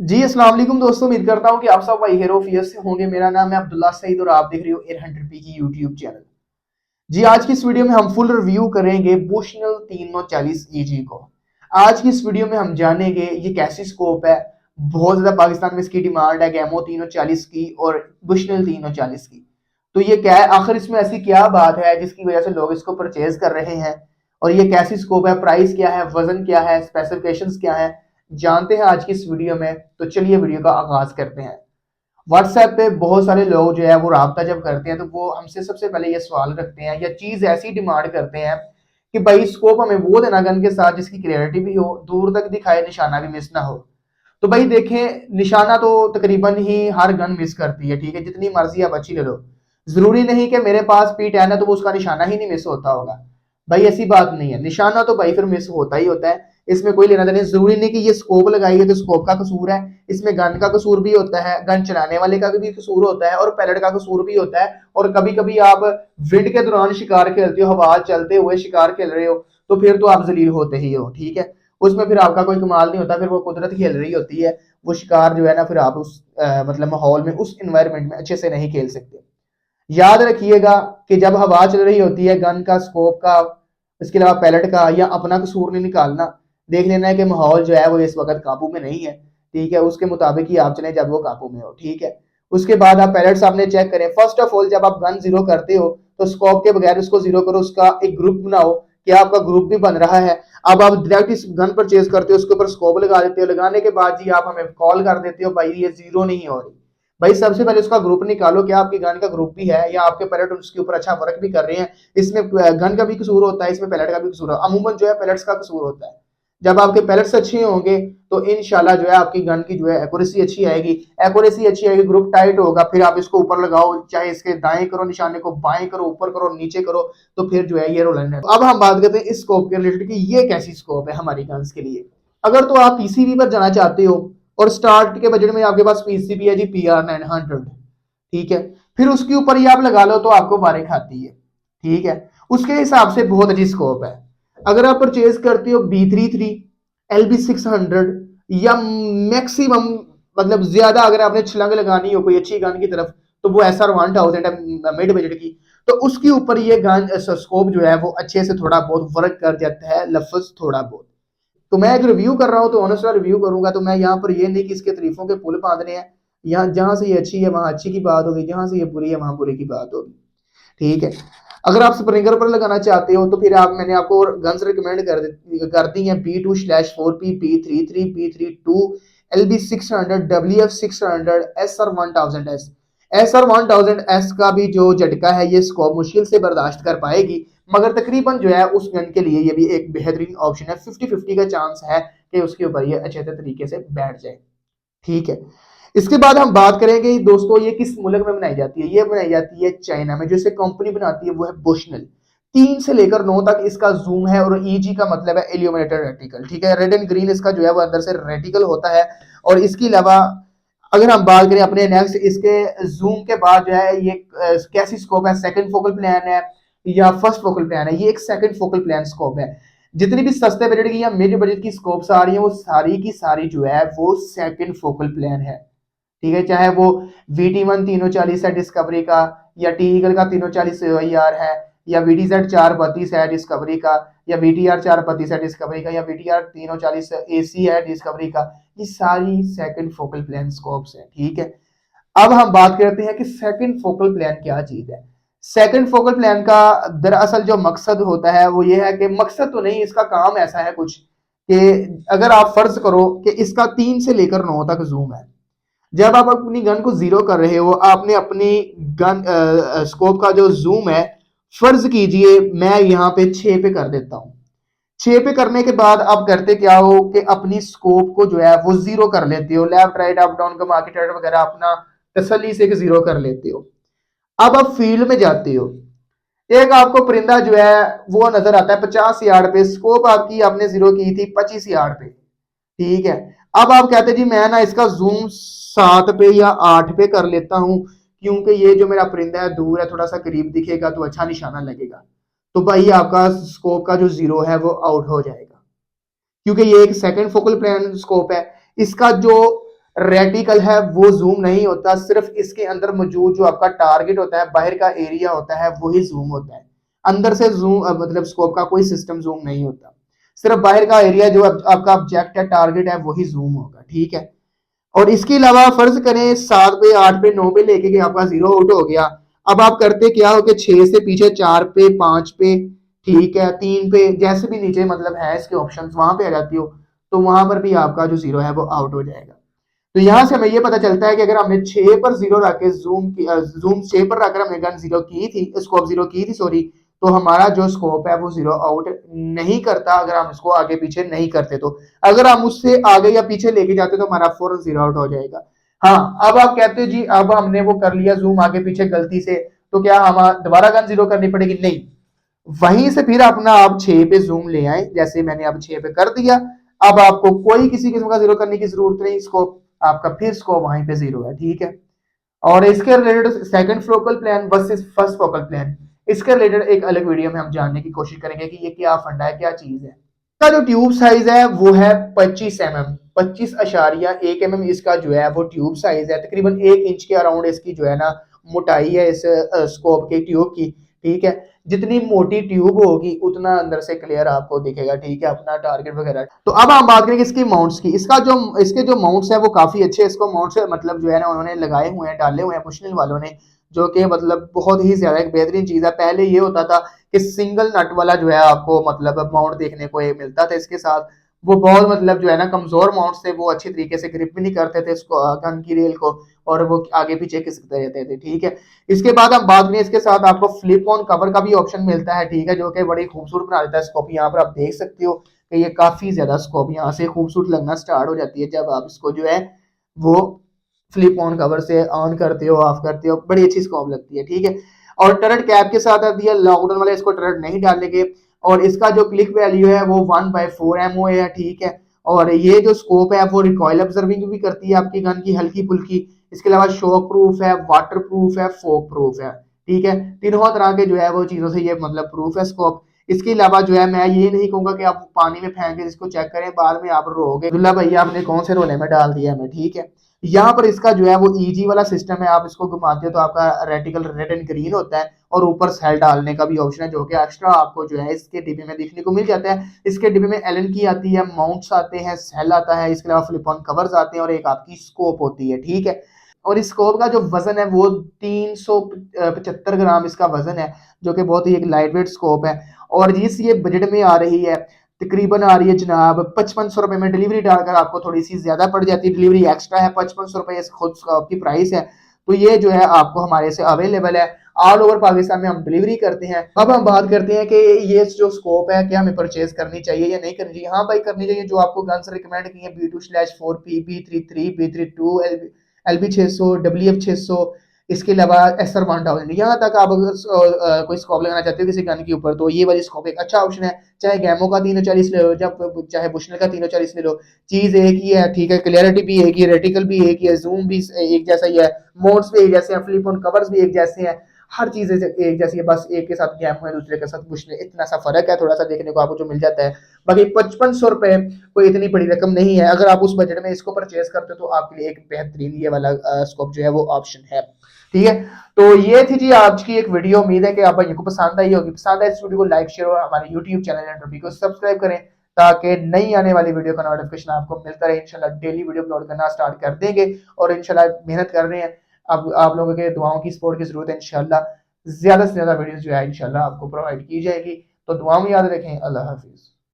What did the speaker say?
जी अस्सलाम वालेकुम दोस्तों, उम्मीद करता हूँ कि आप सब भाई हेरो फियर्स से होंगे। मेरा नाम है अब्दुल्ला सईद और आप देख रहे हो एयर हंटर पी की यूट्यूब चैनल। जी आज की इस वीडियो में हम फुल रिव्यू करेंगे बुशनल 340 ईजी को। आज की इस वीडियो में हम जानेंगे ये कैसी स्कोप है। बहुत ज्यादा पाकिस्तान में इसकी डिमांड है, गैमो 340 की और बुशनल 340 की। तो ये क्या है, आखिर इसमें ऐसी क्या बात है जिसकी वजह से लोग इसको परचेज कर रहे हैं, और ये कैसी स्कोप है, प्राइस क्या है, वजन क्या है, स्पेसिफिकेशंस क्या है, जानते हैं आज की इस वीडियो में। तो चलिए वीडियो का आगाज करते हैं। व्हाट्सएप पे बहुत सारे लोग जो है वो राब्ता जब करते हैं तो वो हमसे सबसे पहले ये सवाल रखते हैं या चीज ऐसी डिमांड करते हैं कि भाई स्कोप हमें वो देना गन के साथ जिसकी क्लियरिटी भी हो, दूर तक दिखाए, निशाना भी मिस ना हो। तो भाई देखें, निशाना तो तकरीबन ही हर गन मिस करती है, ठीक है, जितनी मर्जी आप अच्छी ले लो। जरूरी नहीं कि मेरे पास P10 है तो वो उसका निशाना ही नहीं मिस होता होगा। भाई ऐसी बात नहीं है, निशाना तो भाई फिर मिस होता ही होता है। इसमें कोई लेना देना नहीं। जरूरी नहीं कि ये स्कोप लगाई है तो स्कोप का कसूर है। इसमें गन का कसूर भी होता है, गन चलाने वाले का भी कसूर होता है और पैलेट का कसूर भी होता है। और कभी कभी आप विंड के दौरान शिकार खेलते हो, हवा चलते हुए शिकार खेल रहे हो, तो फिर तो आप जलील होते ही हो, ठीक है। उसमें फिर आपका कोई कमाल नहीं होता, फिर वो कुदरत खेल रही होती है। वो शिकार जो है ना, फिर आप उस मतलब माहौल में, उस इन्वायरमेंट में अच्छे से नहीं खेल सकते। याद रखिएगा कि जब हवा चल रही होती है, गन का, स्कोप का, इसके अलावा पैलेट का, या अपना कसूर नहीं निकालना। देख लेना है कि माहौल जो है वो इस वक्त काबू में नहीं है, ठीक है, उसके मुताबिक ही आप चले जब वो काबू में हो, ठीक है। उसके बाद आप पैलेट्स आपने चेक करें। फर्स्ट ऑफ ऑल जब आप गन जीरो करते हो तो स्कोप के बगैर उसको जीरो करो, उसका एक ग्रुप बनाओ। क्या आपका ग्रुप भी बन रहा है? अब आप डायरेक्ट इस गन परचेज करते हो, उसके ऊपर स्कोप लगा देते हो, लगाने के बाद जी आप हमें कॉल कर देते हो भाई ये जीरो नहीं हो रही। भाई सबसे पहले उसका ग्रुप निकालो, क्या आपकी गन का ग्रुप भी है या आपके पैलेट उसके ऊपर अच्छा वर्क भी कर रहे हैं। इसमें गन का भी कसूर होता है, इसमें पैलेट का भी कसूर है, अमूमन जो है पैलेट्स का कसूर होता है। जब आपके पैलेट्स अच्छे होंगे तो इंशाल्लाह जो है आपकी गन की जो है एक्यूरेसी अच्छी आएगी। एक्यूरेसी अच्छी आएगी, ग्रुप टाइट होगा, फिर आप इसको ऊपर लगाओ, चाहे इसके दाएं करो निशाने को, बाएं करो, ऊपर करो, नीचे करो, तो फिर जो है ये रोलन है। अब हम बात करते हैं इस स्कोप के रिलेटेड कि ये कैसी स्कोप है हमारी गन्स के लिए। अगर तो आप पीसीबी पर जाना चाहते हो और स्टार्ट के बजट में आपके पास पीसीबी है जी PR900, ठीक है, फिर उसके ऊपर ही आप लगा लो तो आपको बारे खाती है, ठीक है। उसके हिसाब से बहुत अच्छी स्कोप है। अगर आप परचेज करते हो B33, LB600, या मैक्सिमम मतलब ज्यादा अगर आपने छलंग लगानी हो कोई अच्छी गन की तरफ, तो वो SR1000 है मिड बजट की। तो उसके ऊपर ये गन स्कोप जो है वो अच्छे से थोड़ा बहुत वर्क कर जाता है, लफ्ज थोड़ा बहुत। तो मैं एक रिव्यू कर रहा हूँ तो ऑनेस्ट रिव्यू करूंगा, तो मैं यहाँ पर ये नहीं कि इसके तारीफों के पुल बांधने हैं। यहाँ जहां से ये अच्छी है वहां अच्छी की बात होगी, जहां से ये बुरी है वहां बुरी की बात होगी, ठीक है। अगर आप स्प्रिंगर पर लगाना चाहते हो तो फिर आप, मैंने आपको गन्स रिकमेंड कर दी है, B2/4P, P33, P32, LB600, WF600, SR1000S। SR1000S का भी जो झटका है ये स्कोप मुश्किल से बर्दाश्त कर पाएगी, मगर तकरीबन जो है उस गन के लिए ये भी एक बेहतरीन ऑप्शन है। 50-50 का चांस है कि उसके ऊपर ये अच्छे तरीके से बैठ जाए, ठीक है। इसके बाद हम बात करेंगे दोस्तों ये किस मुल्क में बनाई जाती है। ये बनाई जाती है चाइना में। जो इसे कंपनी बनाती है वो है बुशनल। 3 से लेकर 9 तक इसका जूम है, और ईजी का मतलब है इल्यूमिनेटेड रेटिकल, ठीक है। रेड एंड ग्रीन इसका जो है वो अंदर से रेटिकल होता है। और इसके अलावा अगर हम बात करें अपने नेक्स्ट इसके जूम के बाद जो है ये कैसी स्कोप है, सेकंड फोकल प्लान है या फर्स्ट फोकल प्लान है? ये एक सेकंड फोकल प्लान स्कोप है। जितनी भी सस्ते बजट की या मिड बजट की स्कोप्स आ रही है वो सारी की सारी जो है वो सेकंड फोकल प्लान है, ठीक है। चाहे वो VT1 340 है डिस्कवरी का, या टी ईगल का 340 AR है, या VTZ 432 है डिस्कवरी का, या VTR 432 है डिस्कवरी का, या VTR 340 AC है डिस्कवरी का। ये सारी सेकंड फोकल प्लान स्कोप्स है, ठीक है। अब हम बात करते हैं कि सेकंड फोकल प्लान क्या चीज है। सेकंड फोकल प्लान का दरअसल जो मकसद होता है वो ये है कि, मकसद तो नहीं, इसका काम ऐसा है कुछ कि अगर आप फर्ज करो कि इसका 3 से लेकर 9 तक जूम है। जब आप अपनी गन को जीरो कर रहे हो, आपने अपनी गन स्कोप का जो जूम है, फर्ज कीजिए मैं यहाँ पे 6 पे कर देता हूँ। 6 पे करने के बाद आप करते क्या हो कि अपनी स्कोप को जो है वो जीरो कर लेते हो, लेफ्ट राइट अप डाउन का मार्केट वगैरह अपना तसल्ली से जीरो कर लेते हो। अब आप फील्ड में जाते हो, एक आपको परिंदा जो है वो नजर आता है 50 यार्ड पे, स्कोप आपकी आपने जीरो की थी 25 यार्ड पे, ठीक है। अब आप कहते जी मैं ना इसका जूम 7 पे या 8 पे कर लेता हूं, क्योंकि ये जो मेरा परिंदा है दूर है, थोड़ा सा करीब दिखेगा तो अच्छा निशाना लगेगा। तो भाई आपका स्कोप का जो जीरो है वो आउट हो जाएगा, क्योंकि ये एक सेकंड फोकल प्लान स्कोप है। इसका जो रेटिकल है वो जूम नहीं होता, सिर्फ इसके अंदर मौजूद जो आपका टारगेट होता है, बाहर का एरिया होता है, वही जूम होता है। अंदर से जूम मतलब स्कोप का कोई सिस्टम जूम नहीं होता, सिर्फ बाहर का एरिया जो आपका ऑब्जेक्ट है, टारगेट है, वही जूम होगा, ठीक है। और इसके अलावा फर्ज करें 7 पे 8 पे 9 पे लेके आपका जीरो आउट हो गया। अब आप करते क्या हो कि 6 से पीछे 4 पे 5 पे, ठीक है, 3 पे, जैसे भी नीचे मतलब है इसके ऑप्शंस वहां पे आ जाती हो, तो वहां पर भी आपका जो जीरो है वो आउट हो जाएगा। तो यहां से हमें ये पता चलता है कि अगर हमने 6 पर जीरो रख के जूम 6 पर रखकर हमने गन जीरो की थी, स्कोप जीरो की थी सॉरी, तो हमारा जो स्कोप है वो जीरो आउट नहीं करता अगर हम इसको आगे पीछे नहीं करते। तो अगर हम उससे आगे या पीछे लेके जाते तो हमारा फौरन जीरो आउट हो जाएगा। हाँ, अब आप कहते हो जी अब हमने वो कर लिया जूम आगे पीछे गलती से, तो क्या हम दोबारा गन जीरो करनी पड़ेगी? नहीं, वहीं से फिर अपना आप 6 पे जूम ले आए, जैसे मैंने अब 6 पे कर दिया। अब आपको कोई किसी किस्म का जीरो करने की जरूरत नहीं, स्कोप आपका फिर स्कोप वहीं पे जीरो है, ठीक है। और इसके related second focal plan versus first focal plan, इसके रिलेटेड एक अलग वीडियो में हम जानने की कोशिश करेंगे कि ये क्या फंडा है, क्या चीज है। इसका जो ट्यूब साइज है वो है 25 mm, 25.1 mm इसका जो है वो ट्यूब साइज है। तकरीबन 1 इंच के अराउंड इसकी जो है ना मोटाई है इस स्कोप के ट्यूब की, ठीक है। जितनी मोटी ट्यूब होगी उतना अंदर से क्लियर आपको दिखेगा, ठीक है, अपना टारगेट वगैरह। तो अब हम बात करेंगे इसकी माउंट्स की। इसके जो माउंट्स है वो काफी अच्छे, इसको माउंट्स मतलब जो है ना उन्होंने लगाए हुए हैं, डाले हुए हैं बुशनेल वालों ने, जो कि मतलब बहुत ही ज्यादा एक बेहतरीन चीज है। पहले ये होता था कि सिंगल नट वाला जो है आपको मतलब माउंट देखने को मिलता था इसके साथ, वो बहुत मतलब जो है ना कमजोर माउंट से, वो अच्छी तरीके से ग्रिप भी नहीं करते थे इसको गन की रेल को, और वो आगे पीछे खिसकते रहते थे, ठीक है। इसके बाद हम बात करें, इसके साथ आपको फ्लिप ऑन कवर का भी ऑप्शन मिलता है, ठीक है, जो कि बड़ी खूबसूरत बना देता है स्कोप। यहाँ पर आप देख सकते हो कि ये काफी ज्यादा स्कोप यहाँ से खूबसूरत लगना स्टार्ट हो जाती है जब आप इसको जो है वो फ्लिप ऑन कवर से ऑन करते हो, ऑफ करते हो, बड़ी अच्छी स्कोप लगती है, ठीक है। और टर्रेट कैप के साथ आती है, लॉकडाउन वाले इसको टर्रेट नहीं डालेंगे। और इसका जो क्लिक वैल्यू है वो 1/4 MOA है, ठीक है। और ये जो स्कोप है वो रिकॉइल ऑब्जर्विंग भी करती है आपकी गन की हल्की फुल्की। इसके अलावा शॉक प्रूफ है, वाटर प्रूफ है, फोक प्रूफ है, ठीक है। तीनों तरह के जो है वो चीजों से ये मतलब प्रूफ है स्कोप। इसके अलावा जो है मैं ये नहीं कहूंगा कि आप पानी में फेंक के इसको चेक करें, बाद में आप रोगे दुल्ला भैया आपने कौन से रोले में डाल दिया हमें, ठीक है। यहाँ पर इसका जो है वो ईजी वाला सिस्टम है, आप इसको घुमाते हो तो आपका रेटिकल रेड एंड ग्रीन होता है, और ऊपर सेल डालने का भी ऑप्शन है, जो कि एक्स्ट्रा आपको जो है इसके डिब्बे में देखने को मिल जाता है। इसके डिब्बे में एलन की आती है, माउंट्स आते हैं, सेल आता है, इसके अलावा फ्लिप ऑन कवर्स आते हैं, और एक आपकी स्कोप होती है, ठीक है। और इस स्कोप का जो वजन है वो 375 ग्राम इसका वजन है, जो कि बहुत ही एक लाइट वेट स्कोप है। और जिस ये बजट में आ रही है, तकरीबन आ रही है जनाब 5500 रुपए में, डिलीवरी डालकर आपको थोड़ी सी ज्यादा पड़ जाती है, डिलीवरी एक्स्ट्रा है, 5500 रुपए खुद की प्राइस है। तो ये जो है आपको हमारे से अवेलेबल है, ऑल ओवर पाकिस्तान में हम डिलीवरी करते हैं। अब हम बात करते हैं कि ये जो स्कोप है क्या हमें परचेज करनी चाहिए या नहीं करनी चाहिए। हाँ भाई करनी चाहिए, जो आपको गन्स रिकमेंड की है B2/4P, B33, B32, LB600, WF600, इसके अलावा SR1000, यहाँ तक आप अगर कोई स्कोप लगाना चाहते हो किसी गन के ऊपर, तो ये वाली स्कोप एक अच्छा ऑप्शन है। चाहे गैमो का 340 ले लो, जब चाहे बुशनल का 340 ले लो, चीज एक ही है, ठीक है। क्लियरिटी भी एक ही, रेटिकल भी एक ही है, जूम भी एक जैसा ही है, मोड्स भी एक जैसे हैं, फ्लिप ऑन कवर्स भी एक जैसे हैं, हर चीज एक जैसी है। बस एक के साथ गैमो है, दूसरे के साथ बुशनल, इतना सा फर्क है थोड़ा सा देखने को आपको जो मिल जाता है। बाकी 5500 रुपए कोई इतनी बड़ी रकम नहीं है, अगर आप उस बजट में इसको परचेज करते हो तो आपके लिए एक बेहतरीन ये वाला स्कोप जो है वो ऑप्शन है, ठीक है। तो ये थी जी आज की एक वीडियो, उम्मीद है कि आप को पसंद आई होगी। पसंद आए इस वीडियो को लाइक शेयर और हमारे यूट्यूब चैनल एंट्रोपी को सब्सक्राइब करें, ताकि नई आने वाली वीडियो का नोटिफिकेशन आपको मिलता रहे। इंशाल्लाह डेली वीडियो अपलोड करना स्टार्ट कर देंगे, और इंशाल्लाह मेहनत कर रहे हैं। अब आप लोगों के दुआओं की सपोर्ट की जरूरत है, इंशाल्लाह ज्यादा से ज्यादा वीडियोस जो है इंशाल्लाह आपको प्रोवाइड की जाएगी। तो दुआ में याद रखें। अल्लाह हाफिज।